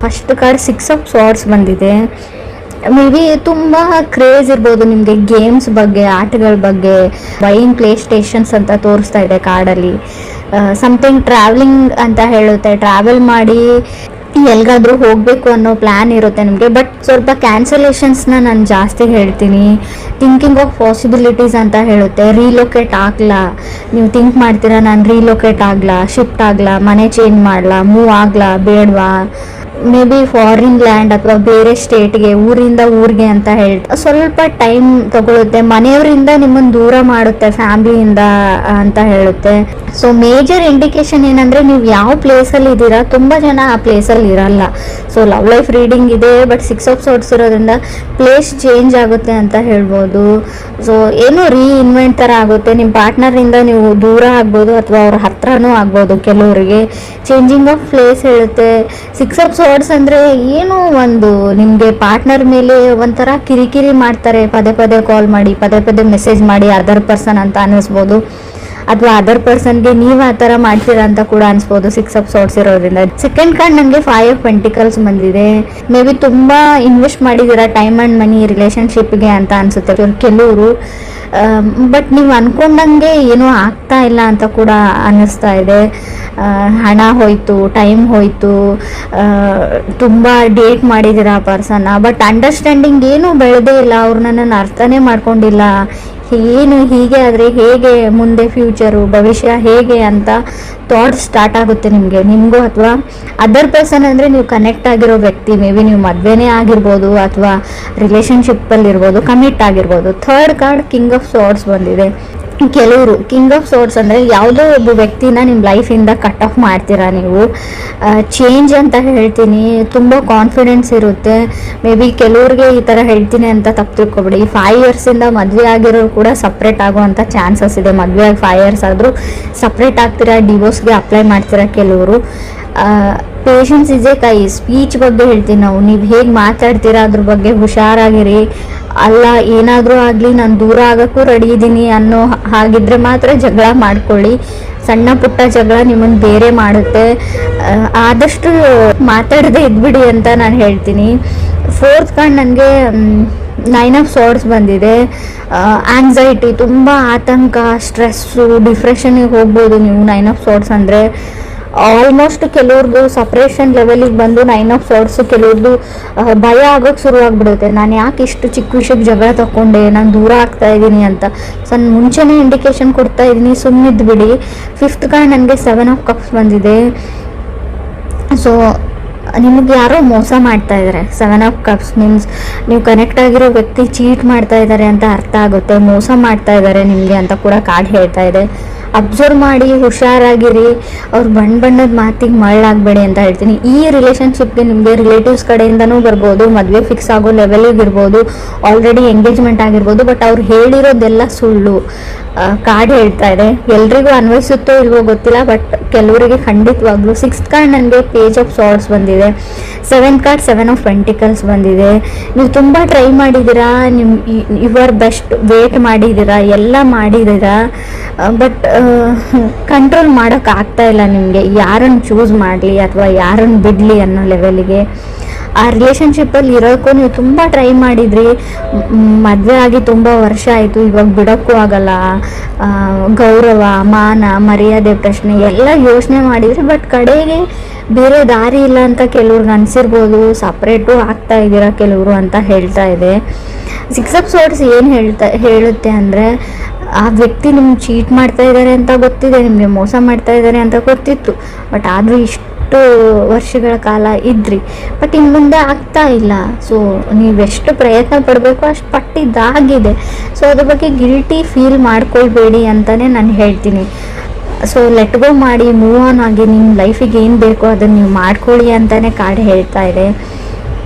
First card 6 of ಸ್ವಾರ್ಡ್ಸ್ ಬಂದಿದೆ. May be ತುಂಬ craze ಇರ್ಬೋದು ನಿಮಗೆ ಗೇಮ್ಸ್ ಬಗ್ಗೆ, ಆಟಗಳ ಬಗ್ಗೆ. ಬೈಯಿಂಗ್ ಪ್ಲೇ ಸ್ಟೇಷನ್ಸ್ ಅಂತ ತೋರಿಸ್ತಾ ಇದೆ ಕಾರ್ಡಲ್ಲಿ. ಸಮಥಿಂಗ್ ಟ್ರಾವೆಲಿಂಗ್ ಅಂತ ಹೇಳುತ್ತೆ, ಟ್ರಾವೆಲ್ ಮಾಡಿ ಎಲ್ಗಾದ್ರೂ ಹೋಗಬೇಕು ಅನ್ನೋ ಪ್ಲ್ಯಾನ್ ಇರುತ್ತೆ ನಿಮಗೆ. ಬಟ್ ಸ್ವಲ್ಪ ಕ್ಯಾನ್ಸಲೇಷನ್ಸ್ನ ನಾನು ಜಾಸ್ತಿ ಹೇಳ್ತೀನಿ. ಥಿಂಕಿಂಗ್ ಆಫ್ ಪಾಸಿಬಿಲಿಟೀಸ್ ಅಂತ ಹೇಳುತ್ತೆ. ರೀಲೊಕೇಟ್ ಆಗಲ್ಲ, ನೀವು ಥಿಂಕ್ ಮಾಡ್ತೀರಾ ನಾನು ರೀಲೊಕೇಟ್ ಆಗಲ್ಲ, ಶಿಫ್ಟ್ ಆಗಲ್ಲ, ಮನೆ ಚೇಂಜ್ ಮಾಡಲ್ಲ, ಮೂವ್ ಆಗಲ್ಲ, ಬೇಡವಾ, ಮೇ ಬಿ ಫಾರಿನ್ ಲ್ಯಾಂಡ್ ಅಥವಾ ಬೇರೆ ಸ್ಟೇಟ್ಗೆ, ಊರಿಂದ ಊರಿಗೆ ಅಂತ ಸ್ವಲ್ಪ ಟೈಮ್ ತಗೊಳುತ್ತೆ. ಮನೆಯವರಿಂದ ನಿಮ್ಮನ್ನು ದೂರ ಮಾಡುತ್ತೆ, ಫ್ಯಾಮಿಲಿಯಿಂದ ಅಂತ ಹೇಳುತ್ತೆ. ಸೊ ಮೇಜರ್ ಇಂಡಿಕೇಶನ್ ಏನಂದರೆ ನೀವು ಯಾವ ಪ್ಲೇಸಲ್ಲಿ ಇದ್ದೀರಾ, ತುಂಬ ಜನ ಆ ಪ್ಲೇಸಲ್ಲಿ ಇರಲ್ಲ. ಸೊ ಲವ್ ಲೈಫ್ ರೀಡಿಂಗ್ ಇದೆ, ಬಟ್ 6 ಆಫ್ ಸ್ವಾರ್ಡ್ಸ್ ಇರೋದ್ರಿಂದ ಪ್ಲೇಸ್ ಚೇಂಜ್ ಆಗುತ್ತೆ ಅಂತ ಹೇಳ್ಬೋದು. ಸೊ ಏನೋ ರೀಇನ್ವೆಂಟ್ ಥರ ಆಗುತ್ತೆ. ನಿಮ್ಮ ಪಾರ್ಟ್ನರಿಂದ ನೀವು ದೂರ ಆಗ್ಬೋದು ಅಥವಾ ಅವ್ರ ಹತ್ರನೂ ಆಗ್ಬೋದು. ಕೆಲವರಿಗೆ ಚೇಂಜಿಂಗ್ ಆಫ್ ಪ್ಲೇಸ್ ಹೇಳುತ್ತೆ. 6 ಆಫ್ ಸ್ವಾರ್ಡ್ಸ್ ಅಂದರೆ ಏನು, ಒಂದು ನಿಮಗೆ ಪಾರ್ಟ್ನರ್ ಮೇಲೆ ಒಂಥರ ಕಿರಿಕಿರಿ ಮಾಡ್ತಾರೆ, ಪದೇ ಪದೇ ಕಾಲ್ ಮಾಡಿ, ಪದೇ ಪದೇ ಮೆಸೇಜ್ ಮಾಡಿ, ಅದರ್ ಪರ್ಸನ್ ಅಂತ ಅನ್ನಿಸ್ಬೋದು. ಅಥವಾ ಅದರ್ ಪರ್ಸನ್ಗೆ ನೀವು ಆ ಥರ ಮಾಡ್ತೀರಾ ಅಂತ ಕೂಡ ಅನ್ಸ್ಬೋದು 6 ಆಫ್ ಸ್ವಾರ್ಡ್ಸ್ ಇರೋದ್ರಿಂದ. ಸೆಕೆಂಡ್ ಕಾರ್ಡ್ ನನಗೆ 5 ಆಫ್ ಪೆಂಟಿಕಲ್ಸ್ ಬಂದಿದೆ. ಮೇ ಬಿ ತುಂಬ ಇನ್ವೆಸ್ಟ್ ಮಾಡಿದ್ದೀರಾ ಟೈಮ್ ಆ್ಯಂಡ್ ಮನಿ ರಿಲೇಷನ್ಶಿಪ್ಗೆ ಅಂತ ಅನಿಸುತ್ತೆ ಕೆಲವರು. ಬಟ್ ನೀವು ಅಂದ್ಕೊಂಡಂಗೆ ಏನೂ ಆಗ್ತಾ ಇಲ್ಲ ಅಂತ ಕೂಡ ಅನ್ನಿಸ್ತಾ ಇದೆ. ಹಣ ಹೋಯಿತು, ಟೈಮ್ ಹೋಯಿತು, ತುಂಬ ಡೇಟ್ ಮಾಡಿದ್ದೀರಾ ಆ ಪರ್ಸನ್ನ. ಬಟ್ ಅಂಡರ್ಸ್ಟ್ಯಾಂಡಿಂಗ್ ಏನೂ ಬೆಳೆದೇ ಇಲ್ಲ, ಅವ್ರು ನನ್ನನ್ನು ಅರ್ಥನೇ ಮಾಡ್ಕೊಂಡಿಲ್ಲ. ಏನು ಹೀಗೆ ಆದರೆ ಹೇಗೆ, ಮುಂದೆ ಫ್ಯೂಚರು, ಭವಿಷ್ಯ ಹೇಗೆ ಅಂತ ಥಾಟ್ಸ್ ಸ್ಟಾರ್ಟ್ ಆಗುತ್ತೆ ನಿಮಗೂ. ಅಥವಾ ಅದರ್ ಪರ್ಸನ್ ಅಂದರೆ ನೀವು ಕನೆಕ್ಟ್ ಆಗಿರೋ ವ್ಯಕ್ತಿ, ಮೇ ಬಿ ನೀವು ಮದುವೆನೇ ಆಗಿರ್ಬೋದು ಅಥವಾ ರಿಲೇಷನ್ಶಿಪ್ಪಲ್ಲಿ ಇರ್ಬೋದು, ಕಮಿಟ್ ಆಗಿರ್ಬೋದು. ಥರ್ಡ್ ಕಾರ್ಡ್ ಕಿಂಗ್ ಆಫ್ ಸ್ವಾರ್ಡ್ಸ್ ಬಂದಿದೆ. ಕೆಲವರು ಕಿಂಗ್ ಆಫ್ ಸ್ವಾರ್ಡ್ಸ್ ಅಂದರೆ ಯಾವುದೋ ಒಬ್ಬ ವ್ಯಕ್ತಿನ ನಿಮ್ಮ ಲೈಫಿಂದ ಕಟ್ ಆಫ್ ಮಾಡ್ತೀರಾ ನೀವು. ಚೇಂಜ್ ಅಂತ ಹೇಳ್ತೀನಿ, ತುಂಬ ಕಾನ್ಫಿಡೆನ್ಸ್ ಇರುತ್ತೆ. ಮೇ ಬಿ ಕೆಲವ್ರಿಗೆ ಈ ಥರ ಹೇಳ್ತೀನಿ ಅಂತ ತಪ್ಪು ತಿಳ್ಕೊಬೇಡಿ. 5 ಇಯರ್ಸಿಂದ ಮದುವೆ ಆಗಿರೋರು ಕೂಡ ಸಪ್ರೇಟ್ ಆಗುವಂಥ ಚಾನ್ಸಸ್ ಇದೆ. ಮದುವೆ ಆಗಿ 5 ಇಯರ್ಸ್ ಆದರೂ ಸಪ್ರೇಟ್ ಆಗ್ತೀರಾ, ಡಿವೋರ್ಸ್ಗೆ ಅಪ್ಲೈ ಮಾಡ್ತೀರಾ ಕೆಲವರು. ಪೇಷನ್ಸ್ ಇಸ್ ಎ ಕೈ. ಸ್ಪೀಚ್ ಬಗ್ಗೆ ಹೇಳ್ತೀನಿ ನಾವು, ನೀವು ಹೇಗೆ ಮಾತಾಡ್ತೀರಾ ಅದ್ರ ಬಗ್ಗೆ ಹುಷಾರಾಗಿರಿ. ಅಲ್ಲ ಏನಾದರೂ ಆಗಲಿ ನಾನು ದೂರ ಆಗೋಕ್ಕೂ ರೆಡಿ ಇದ್ದೀನಿ ಅನ್ನೋ ಹಾಗಿದ್ರೆ ಮಾತ್ರ ಜಗಳ ಮಾಡ್ಕೊಳ್ಳಿ. ಸಣ್ಣ ಪುಟ್ಟ ಜಗಳ ನಿಮ್ಮನ್ನು ಬೇರೆ ಮಾಡುತ್ತೆ. ಆದಷ್ಟು ಮಾತಾಡದೆ ಇದ್ಬಿಡಿ ಅಂತ ನಾನು ಹೇಳ್ತೀನಿ. ಫೋರ್ತ್ ಕಾರ್ಡ್ ನನಗೆ 9 ಆಫ್ ಸ್ವಾರ್ಡ್ಸ್ ಬಂದಿದೆ. ಆಂಗ್ಸೈಟಿ, ತುಂಬ ಆತಂಕ, ಸ್ಟ್ರೆಸ್ಸು, ಡಿಪ್ರೆಷನ್ಗೆ ಹೋಗ್ಬೋದು ನೀವು 9 ಆಫ್ ಸ್ವಾರ್ಡ್ಸ್ ಅಂದರೆ. ಆಲ್ಮೋಸ್ಟ್ ಕೆಲವ್ರದ್ದು ಸಪ್ರೇಷನ್ ಲೆವೆಲಿಗೆ ಬಂದು 9 ಆಫ್ ಸ್ವಾರ್ಡ್ಸು ಕೆಲವ್ರದ್ದು ಭಯ ಆಗೋಕ್ಕೆ ಶುರುವಾಗ್ಬಿಡುತ್ತೆ. ನಾನು ಯಾಕೆ ಇಷ್ಟು ಚಿಕ್ಕ ವಿಷಯಕ್ಕೆ ಜಗಳ ತಗೊಂಡೆ, ನಾನು ದೂರ ಆಗ್ತಾ ಇದ್ದೀನಿ ಅಂತ. ಸೊ ನಾನು ಮುಂಚೆನೇ ಇಂಡಿಕೇಶನ್ ಕೊಡ್ತಾ ಇದ್ದೀನಿ, ಸುಮ್ಮನಿದ್ದು ಬಿಡಿ. ಫಿಫ್ತ್ ಕಾರ್ಡ್ ನನಗೆ 7 ಆಫ್ ಕಪ್ಸ್ ಬಂದಿದೆ. ಸೊ ನಿಮಗೆ ಯಾರೋ ಮೋಸ ಮಾಡ್ತಾ ಇದ್ದಾರೆ. 7 ಆಫ್ ಕಪ್ಸ್ ಮೀನ್ಸ್ ನೀವು ಕನೆಕ್ಟ್ ಆಗಿರೋ ವ್ಯಕ್ತಿ ಚೀಟ್ ಮಾಡ್ತಾ ಇದ್ದಾರೆ ಅಂತ ಅರ್ಥ ಆಗುತ್ತೆ. ಮೋಸ ಮಾಡ್ತಾ ಇದ್ದಾರೆ ನಿಮಗೆ ಅಂತ ಕೂಡ ಕಾರ್ಡ್ ಹೇಳ್ತಾ ಇದೆ. ಅಬ್ಸರ್ವ್ ಮಾಡಿ, ಹುಷಾರಾಗಿರಿ. ಅವ್ರು ಬಣ್ಣದ ಮಾತಿಗೆ ಮಳ್ಳಾಗಬೇಡಿ ಅಂತ ಹೇಳ್ತೀನಿ. ಈ ರಿಲೇಷನ್ಶಿಪ್ಗೆ ನಿಮಗೆ ರಿಲೇಟಿವ್ಸ್ ಕಡೆಯಿಂದನೂ ಬರ್ಬೋದು, ಮದುವೆ ಫಿಕ್ಸ್ ಆಗೋ ಲೆವೆಲಿಗೆ ಇರ್ಬೋದು, ಆಲ್ರೆಡಿ ಎಂಗೇಜ್ಮೆಂಟ್ ಆಗಿರ್ಬೋದು. ಬಟ್ ಅವ್ರು ಹೇಳಿರೋದೆಲ್ಲ ಸುಳ್ಳು ಕಾರ್ಡ್ ಹೇಳ್ತಾ ಇದೆ. ಎಲ್ರಿಗೂ ಅನ್ವಯಿಸುತ್ತೋ ಇಲ್ವೋ ಗೊತ್ತಿಲ್ಲ, ಬಟ್ ಕೆಲವರಿಗೆ ಖಂಡಿತವಾಗ್ಲೂ. 6th ಕಾರ್ಡ್ ನನಗೆ ಪೇಜ್ ಆಫ್ ಸ್ವಾರ್ಡ್ಸ್ ಬಂದಿದೆ. 7th ಕಾರ್ಡ್ 7 ಆಫ್ ಪೆಂಟಿಕಲ್ಸ್ ಬಂದಿದೆ. ನೀವು ತುಂಬ ಟ್ರೈ ಮಾಡಿದ್ದೀರಾ, ಯುವರ್ ಬೆಸ್ಟ್ ವೇಟ್ ಮಾಡಿದ್ದೀರಾ, ಎಲ್ಲ ಮಾಡಿದ್ದೀರಾ. ಬಟ್ ಕಂಟ್ರೋಲ್ ಮಾಡೋಕೆ ಆಗ್ತಾ ಇಲ್ಲ ನಿಮಗೆ. ಯಾರನ್ನು ಚೂಸ್ ಮಾಡಲಿ ಅಥವಾ ಯಾರನ್ನು ಬಿಡಲಿ ಅನ್ನೋ ಲೆವೆಲಿಗೆ. ಆ ರಿಲೇಷನ್ಶಿಪ್ಪಲ್ಲಿ ಇರೋಕ್ಕೂ ನೀವು ತುಂಬ ಟ್ರೈ ಮಾಡಿದ್ರಿ. ಮದುವೆ ಆಗಿ ತುಂಬ ವರ್ಷ ಆಯಿತು, ಇವಾಗ ಬಿಡೋಕ್ಕೂ ಆಗಲ್ಲ. ಗೌರವ, ಮಾನ, ಮರ್ಯಾದೆ ಪ್ರಶ್ನೆ ಎಲ್ಲ ಯೋಚನೆ ಮಾಡಿದ್ರಿ. ಬಟ್ ಕಡೆಗೆ ಬೇರೆ ದಾರಿ ಇಲ್ಲ ಅಂತ ಕೆಲವ್ರಿಗೆ ಅನಿಸಿರ್ಬೋದು. ಸಪ್ರೇಟು ಆಗ್ತಾ ಇದ್ದೀರಾ ಕೆಲವರು ಅಂತ ಹೇಳ್ತಾ ಇದೆ. 6 ಆಫ್ ಸ್ವಾರ್ಡ್ಸ್ ಏನು ಹೇಳುತ್ತೆ ಅಂದರೆ, ಆ ವ್ಯಕ್ತಿ ನಿಮ್ಗೆ ಚೀಟ್ ಮಾಡ್ತಾ ಇದ್ದಾರೆ ಅಂತ ಗೊತ್ತಿದೆ, ನಿಮಗೆ ಮೋಸ ಮಾಡ್ತಾ ಇದ್ದಾರೆ ಅಂತ ಗೊತ್ತಿತ್ತು. ಬಟ್ ಆದರೂ ಇಷ್ಟು ವರ್ಷಗಳ ಕಾಲ ಇದ್ರಿ, ಬಟ್ ಇನ್ನು ಮುಂದೆ ಆಗ್ತಾ ಇಲ್ಲ. ಸೊ ನೀವೆಷ್ಟು ಪ್ರಯತ್ನ ಪಡಬೇಕು ಅಷ್ಟು ಪಟ್ಟಿದ್ದಾಗಿದೆ. ಸೊ ಅದ್ರ ಬಗ್ಗೆ ಗಿಲ್ಟಿ ಫೀಲ್ ಮಾಡ್ಕೊಳ್ಬೇಡಿ ಅಂತಲೇ ನಾನು ಹೇಳ್ತೀನಿ. ಸೊ ಲೆಟ್ ಗೋ ಮಾಡಿ, ಮೂವ್ ಆನ್ ಆಗಿ, ನಿಮ್ಮ ಲೈಫಿಗೆ ಏನು ಬೇಕೋ ಅದನ್ನು ನೀವು ಮಾಡ್ಕೊಳ್ಳಿ ಅಂತಲೇ ಕಾರ್ಡ್ ಹೇಳ್ತಾ ಇದೆ.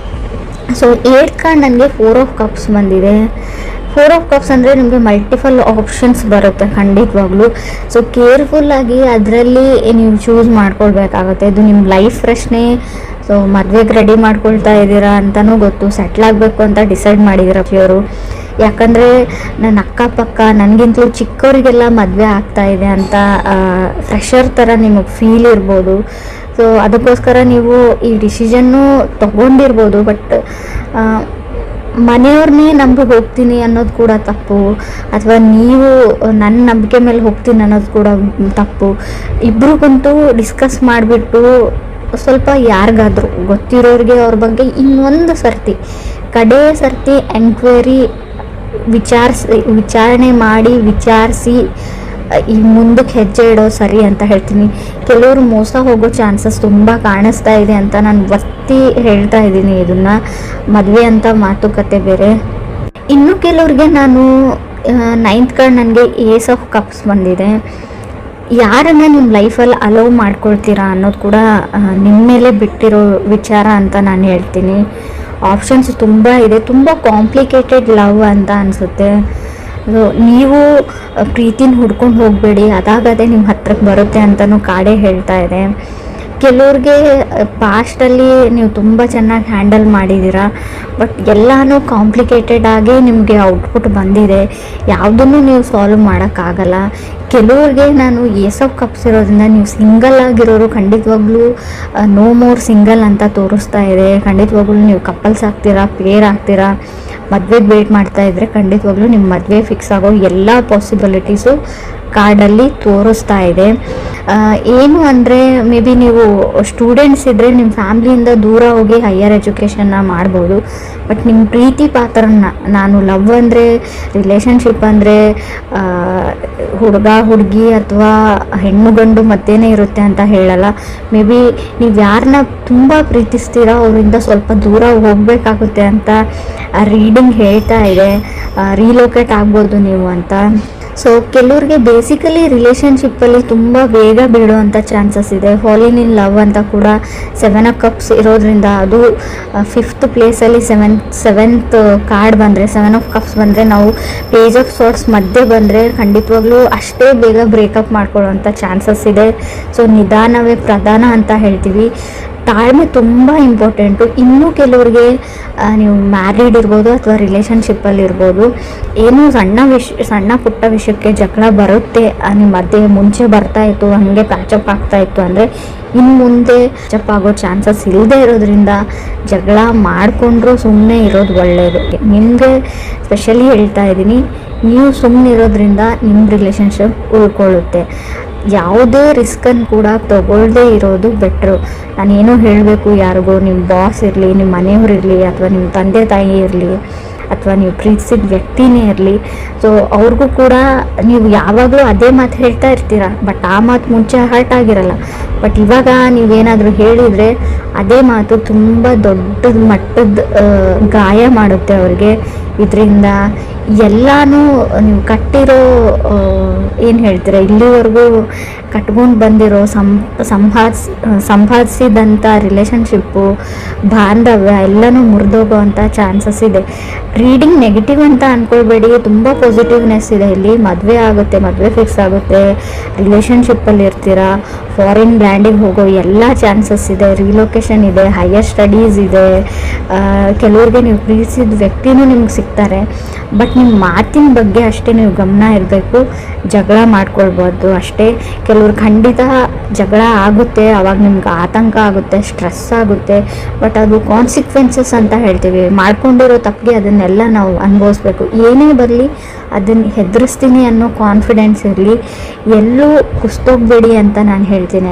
ಸೊ 8th ಕಾರ್ಡ್ ನನಗೆ 4 ಆಫ್ ಕಪ್ಸ್ ಬಂದಿದೆ. 4 ಆಫ್ ಕಪ್ಸ್ ಅಂದರೆ ನಿಮಗೆ ಮಲ್ಟಿಪಲ್ ಆಪ್ಷನ್ಸ್ ಬರುತ್ತೆ ಖಂಡಿತವಾಗ್ಲೂ. ಸೊ ಕೇರ್ಫುಲ್ಲಾಗಿ ಅದರಲ್ಲಿ ನೀವು ಚೂಸ್ ಮಾಡ್ಕೊಳ್ಬೇಕಾಗುತ್ತೆ. ಇದು ನಿಮ್ಮ ಲೈಫ್ ಪ್ರಶ್ನೆ. ಸೊ ಮದುವೆಗೆ ರೆಡಿ ಮಾಡ್ಕೊಳ್ತಾ ಇದ್ದೀರಾ ಅಂತಲೂ ಗೊತ್ತು, ಸೆಟ್ಲ್ ಆಗಬೇಕು ಅಂತ ಡಿಸೈಡ್ ಮಾಡಿದ್ದೀರ ಇವರು. ಯಾಕಂದರೆ ನನ್ನ ಅಕ್ಕಪಕ್ಕ ನನಗಿಂತಲೂ ಚಿಕ್ಕವರಿಗೆಲ್ಲ ಮದುವೆ ಆಗ್ತಾ ಇದೆ ಅಂತ ಫ್ರೆಶರ್ ಥರ ನಿಮಗೆ ಫೀಲ್ ಇರ್ಬೋದು. ಸೊ ಅದಕ್ಕೋಸ್ಕರ ನೀವು ಈ ಡಿಸಿಷನ್ನು ತಗೊಂಡಿರ್ಬೋದು. ಬಟ್ ಮನೆಯವ್ರನ್ನೇ ನಂಬಿ ಹೋಗ್ತೀನಿ ಅನ್ನೋದು ಕೂಡ ತಪ್ಪು, ಅಥವಾ ನೀವು ನನ್ನ ನಂಬಿಕೆ ಮೇಲೆ ಹೋಗ್ತೀನಿ ಅನ್ನೋದು ಕೂಡ ತಪ್ಪು. ಇಬ್ರಿಗಂತೂ ಡಿಸ್ಕಸ್ ಮಾಡಿಬಿಟ್ಟು ಸ್ವಲ್ಪ ಯಾರಿಗಾದ್ರೂ ಗೊತ್ತಿರೋರಿಗೆ ಅವ್ರ ಬಗ್ಗೆ ಇನ್ನೊಂದು ಸರ್ತಿ ಕಡೇ ಸರ್ತಿ ಎಂಕ್ವೈರಿ ವಿಚಾರಣೆ ಮಾಡಿ ವಿಚಾರಿಸಿ ಈ ಮುಂದಕ್ಕೆ ಹೆಜ್ಜೆ ಇಡೋ ಸರಿ ಅಂತ ಹೇಳ್ತೀನಿ. ಕೆಲವರು ಮೋಸ ಹೋಗೋ ಚಾನ್ಸಸ್ ತುಂಬ ಕಾಣಿಸ್ತಾ ಇದೆ ಅಂತ ನಾನು ಒತ್ತಿ ಹೇಳ್ತಾ ಇದ್ದೀನಿ. ಇದನ್ನು ಮದುವೆ ಅಂತ ಮಾತುಕತೆ ಬೇರೆ. ಇನ್ನು ಕೆಲವ್ರಿಗೆ ನಾನು 9th ಕಾರ್ಡ್ ನನಗೆ ಏಸ್ ಆಫ್ ಕಪ್ಸ್ ಬಂದಿದೆ. ಯಾರನ್ನ ನಿಮ್ಮ ಲೈಫಲ್ಲಿ ಅಲೋವ್ ಮಾಡ್ಕೊಳ್ತೀರಾ ಅನ್ನೋದು ಕೂಡ ನಿಮ್ಮ ಮೇಲೆ ಬಿಟ್ಟಿರೋ ವಿಚಾರ ಅಂತ ನಾನು ಹೇಳ್ತೀನಿ. ಆಪ್ಷನ್ಸ್ ತುಂಬ ಇದೆ, ತುಂಬ ಕಾಂಪ್ಲಿಕೇಟೆಡ್ ಲವ್ ಅಂತ ಅನಿಸುತ್ತೆ. ನೀವು ಪ್ರೀತಿನ ಹುಡ್ಕೊಂಡು ಹೋಗಬೇಡಿ, ಅದಾಗದೇ ನಿಮ್ಮ ಹತ್ರಕ್ಕೆ ಬರುತ್ತೆ ಅಂತಲೂ ಕಾಡೇ ಹೇಳ್ತಾ ಇದೆ. ಕೆಲವ್ರಿಗೆ ಪಾಸ್ಟಲ್ಲಿ ನೀವು ತುಂಬ ಚೆನ್ನಾಗಿ ಹ್ಯಾಂಡಲ್ ಮಾಡಿದ್ದೀರಾ, ಬಟ್ ಎಲ್ಲನೂ ಕಾಂಪ್ಲಿಕೇಟೆಡ್ ಆಗಿ ನಿಮಗೆ ಔಟ್ಪುಟ್ ಬಂದಿದೆ. ಯಾವುದನ್ನು ನೀವು ಸಾಲ್ವ್ ಮಾಡೋಕ್ಕಾಗಲ್ಲ. ಕೆಲವ್ರಿಗೆ ನಾನು ಏಸ್ ಆಫ್ ಕಪ್ಸ್ ಇರೋದ್ರಿಂದ ನೀವು ಸಿಂಗಲ್ ಆಗಿರೋರು ಖಂಡಿತವಾಗ್ಲೂ ನೋ ಮೋರ್ ಸಿಂಗಲ್ ಅಂತ ತೋರಿಸ್ತಾ ಇದೆ. ಖಂಡಿತವಾಗ್ಲೂ ನೀವು ಕಪಲ್ಸ್ ಆಗ್ತೀರಾ, ಪೇರ್ ಆಗ್ತೀರಾ. ಮದುವೆಗೆ ವೇಟ್ ಮಾಡ್ತಾ ಇದ್ದರೆ ಖಂಡಿತವಾಗ್ಲೂ ನಿಮ್ಮ ಮದುವೆ ಫಿಕ್ಸ್ ಆಗೋ ಎಲ್ಲ ಪಾಸಿಬಿಲಿಟೀಸು ಕಾರ್ಡಲ್ಲಿ ತೋರಿಸ್ತಾ ಇದೆ. ಏನು ಅಂದರೆ ಮೇ ಬಿ ನೀವು ಸ್ಟೂಡೆಂಟ್ಸ್ ಇದ್ದರೆ ನಿಮ್ಮ ಫ್ಯಾಮ್ಲಿಯಿಂದ ದೂರ ಹೋಗಿ ಹೈಯರ್ ಎಜುಕೇಷನ್ನ ಮಾಡ್ಬೋದು. ಬಟ್ ನಿಮ್ಮ ಪ್ರೀತಿ ಪಾತ್ರನ, ನಾನು ಲವ್ ಅಂದರೆ ರಿಲೇಷನ್ಶಿಪ್ ಅಂದರೆ ಹುಡುಗ ಹುಡುಗಿ ಅಥವಾ ಹೆಣ್ಣು ಗಂಡು ಮತ್ತೇನೇ ಇರುತ್ತೆ ಅಂತ ಹೇಳಲ್ಲ. ಮೇ ಬಿ ನೀವು ಯಾರನ್ನ ತುಂಬ ಪ್ರೀತಿಸ್ತೀರೋ ಅವರಿಂದ ಸ್ವಲ್ಪ ದೂರ ಹೋಗಬೇಕಾಗುತ್ತೆ ಅಂತ ರೀಡಿಂಗ್ ಹೇಳ್ತಾ ಇದೆ. ರೀಲೋಕೇಟ್ ಆಗ್ಬೋದು ನೀವು ಅಂತ. ಸೊ ಕೆಲವ್ರಿಗೆ ಬೇಸಿಕಲಿ ರಿಲೇಷನ್ಶಿಪ್ಪಲ್ಲಿ ತುಂಬ ಬೇಗ ಬೀಳುವಂಥ ಚಾನ್ಸಸ್ ಇದೆ. ಫಾಲಿನ್ ಇನ್ ಲವ್ ಅಂತ ಕೂಡ 7 ಆಫ್ ಕಪ್ಸ್ ಇರೋದ್ರಿಂದ, ಅದು 5th ಪ್ಲೇಸಲ್ಲಿ ಸೆವೆಂತ್ ಕಾರ್ಡ್ ಬಂದರೆ, 7 ಆಫ್ ಕಪ್ಸ್ ಬಂದರೆ, ನಾವು ಪೇಜ್ ಆಫ್ ಸಾರ್ಟ್ಸ್ ಮಧ್ಯೆ ಬಂದರೆ ಖಂಡಿತವಾಗ್ಲೂ ಅಷ್ಟೇ ಬೇಗ ಬ್ರೇಕಪ್ ಮಾಡ್ಕೊಳ್ಳೋವಂಥ ಚಾನ್ಸಸ್ ಇದೆ. ಸೊ ನಿಧಾನವೇ ಪ್ರಧಾನ ಅಂತ ಹೇಳ್ತೀವಿ. ತಾಳ್ಮೆ ತುಂಬ ಇಂಪಾರ್ಟೆಂಟು. ಇನ್ನೂ ಕೆಲವ್ರಿಗೆ ನೀವು ಮ್ಯಾರಿಡ್ ಇರ್ಬೋದು ಅಥವಾ ರಿಲೇಷನ್ಶಿಪ್ಪಲ್ಲಿ ಇರ್ಬೋದು, ಏನೂ ಸಣ್ಣ ಪುಟ್ಟ ವಿಷಯಕ್ಕೆ ಜಗಳ ಬರುತ್ತೆ ನಿಮ್ಮ ಮಧ್ಯೆ. ಮುಂಚೆ ಬರ್ತಾಯಿತ್ತು, ಹಾಗೆ ಪ್ಯಾಚಪ್ ಆಗ್ತಾಯಿತ್ತು ಅಂದರೆ ಇನ್ನು ಮುಂದೆ ಪ್ಯಾಚಪ್ ಆಗೋ ಚಾನ್ಸಸ್ ಇಲ್ಲದೆ ಇರೋದ್ರಿಂದ ಜಗಳ ಮಾಡಿಕೊಂಡ್ರೂ ಸುಮ್ಮನೆ ಇರೋದು ಒಳ್ಳೆಯದು. ನಿಮಗೆ ಸ್ಪೆಷಲಿ ಹೇಳ್ತಾ ಇದ್ದೀನಿ, ನೀವು ಸುಮ್ಮನೆ ಇರೋದ್ರಿಂದ ನಿಮ್ಮ ರಿಲೇಷನ್ಶಿಪ್ ಉಳ್ಕೊಳ್ಳುತ್ತೆ. ಯಾವುದೇ ರಿಸ್ಕನ್ನು ಕೂಡ ತಗೊಳ್ಳದೇ ಇರೋದು ಬೆಟ್ರು. ನಾನೇನೋ ಹೇಳಬೇಕು ಯಾರಿಗೂ, ನಿಮ್ಮ ಬಾಸ್ ಇರಲಿ, ನಿಮ್ಮ ಮನೆಯವ್ರು ಇರಲಿ, ಅಥವಾ ನಿಮ್ಮ ತಂದೆ ತಾಯಿ ಇರಲಿ, ಅಥವಾ ನೀವು ಪ್ರೀತಿಸಿದ ವ್ಯಕ್ತಿನೇ ಇರಲಿ. ಸೊ ಅವ್ರಿಗೂ ಕೂಡ ನೀವು ಯಾವಾಗಲೂ ಅದೇ ಮಾತು ಹೇಳ್ತಾ ಇರ್ತೀರ, ಬಟ್ ಆ ಮಾತು ಮುಂಚೆ ಹರ್ಟ್ ಆಗಿರಲ್ಲ. ಬಟ್ ಇವಾಗ ನೀವೇನಾದರೂ ಹೇಳಿದರೆ ಅದೇ ಮಾತು ತುಂಬ ದೊಡ್ಡ ಮಟ್ಟದ ಗಾಯ ಮಾಡುತ್ತೆ ಅವ್ರಿಗೆ. ಇದರಿಂದ ಎಲ್ಲನೂ ನೀವು ಕಟ್ಟಿರೋ ಏನು ಹೇಳ್ತೀರ, ಇಲ್ಲಿವರೆಗೂ ಕಟ್ಕೊಂಡು ಬಂದಿರೋ ಸಂಪಾದಿಸಿದಂಥ ರಿಲೇಷನ್ಶಿಪ್ಪು, ಬಾಂಧವ್ಯ ಎಲ್ಲನೂ ಮುರಿದೋಗೋವಂಥ ಚಾನ್ಸಸ್ ಇದೆ. ರೀಡಿಂಗ್ ನೆಗೆಟಿವ್ ಅಂತ ಅಂದ್ಕೊಳ್ಬೇಡಿ, ತುಂಬ ಪಾಸಿಟಿವ್ನೆಸ್ ಇದೆ ಇಲ್ಲಿ. ಮದುವೆ ಆಗುತ್ತೆ, ಮದುವೆ ಫಿಕ್ಸ್ ಆಗುತ್ತೆ, ರಿಲೇಷನ್ಶಿಪ್ಪಲ್ಲಿ ಇರ್ತೀರಾ, ಫಾರಿನ್ ಲ್ಯಾಂಡಿಗೆ ಹೋಗೋ ಎಲ್ಲ ಚಾನ್ಸಸ್ ಇದೆ, ರಿಲೊಕೇಶನ್ ಇದೆ, ಹೈಯರ್ ಸ್ಟಡೀಸ್ ಇದೆ. ಕೆಲವ್ರಿಗೆ ನೀವು ಪ್ರೀತಿಸಿದ ವ್ಯಕ್ತಿನೂ ನಿಮ್ಗೆ ಸಿಗ್ತಾರೆ. ಬಟ್ ನಿಮ್ಮ ಮಾತಿನ ಬಗ್ಗೆ ಅಷ್ಟೇ ನೀವು ಗಮನ ಇರಬೇಕು. ಜಗಳ ಮಾಡ್ಕೊಳ್ಬಾರ್ದು ಅಷ್ಟೇ. ಕೆಲವ್ರು ಖಂಡಿತ ಜಗಳ ಆಗುತ್ತೆ, ಅವಾಗ ನಿಮ್ಗೆ ಆತಂಕ ಆಗುತ್ತೆ, ಸ್ಟ್ರೆಸ್ ಆಗುತ್ತೆ. ಬಟ್ ಅದು ಕಾನ್ಸಿಕ್ವೆನ್ಸಸ್ ಅಂತ ಹೇಳ್ತೀವಿ. ಮಾಡ್ಕೊಂಡಿರೋ ತಪ್ಪಿಗೆ ಅದನ್ನೆಲ್ಲ ನಾವು ಅನುಭವಿಸ್ಬೇಕು. ಏನೇ ಬರಲಿ ಅದನ್ನು ಹೆದರಿಸ್ತೀನಿ ಅನ್ನೋ ಕಾನ್ಫಿಡೆನ್ಸ್ ಇರಲಿ. ಎಲ್ಲೂ ಕುಸ್ತೋಗ್ಬೇಡಿ ಅಂತ ನಾನು ಹೇಳ್ತೀನಿ.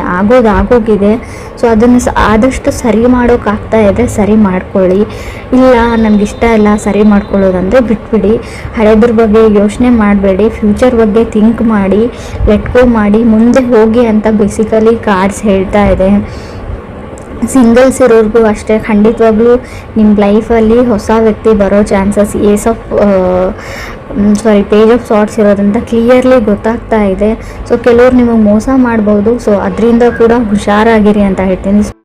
ಆಗೋಗಿದೆ. ಸೊ ಅದನ್ನು ಆದಷ್ಟು ಸರಿ ಮಾಡೋಕ್ಕಾಗ್ತಾ ಇದೆ, ಸರಿ ಮಾಡ್ಕೊಳ್ಳಿ. ಇಲ್ಲ ನನಗಿಷ್ಟ ಇಲ್ಲ ಸರಿ ಮಾಡ್ಕೊಳ್ಳೋದಂದರೆ ಬಿಟ್ಬಿಡಿ. ಹಳೆದ್ರ ಬಗ್ಗೆ ಯೋಚನೆ ಮಾಡಬೇಡಿ, ಫ್ಯೂಚರ್ ಬಗ್ಗೆ ಥಿಂಕ್ ಮಾಡಿ, ಲೆಟ್ ಗೋ ಮಾಡಿ, ಮುಂದೆ ಹೋಗಿ ಅಂತ ಬೇಸಿಕಲಿ ಕಾರ್ಡ್ಸ್ ಹೇಳ್ತಾ ಇದೆ. ಸಿಂಗಲ್ಸ್ ಇರೋರ್ಗೂ ಅಷ್ಟೇ, ಖಂಡಿತವಾಗ್ಲೂ ನಿಮ್ಮ ಲೈಫಲ್ಲಿ ಹೊಸ ವ್ಯಕ್ತಿ ಬರೋ ಚಾನ್ಸಸ್ ಪೇಜ್ ಆಫ್ ಸಾರ್ಟ್ಸ್ ಇರೋದ್ರಿಂದ ಕ್ಲಿಯರ್ಲಿ ಗೊತ್ತಾಗ್ತಾ ಇದೆ. ಸೊ ಕೆಲವ್ರು ನಿಮಗೆ ಮೋಸ ಮಾಡ್ಬೋದು. ಸೊ ಅದರಿಂದ ಕೂಡ ಹುಷಾರಾಗಿರಿ ಅಂತ ಹೇಳ್ತೀನಿ.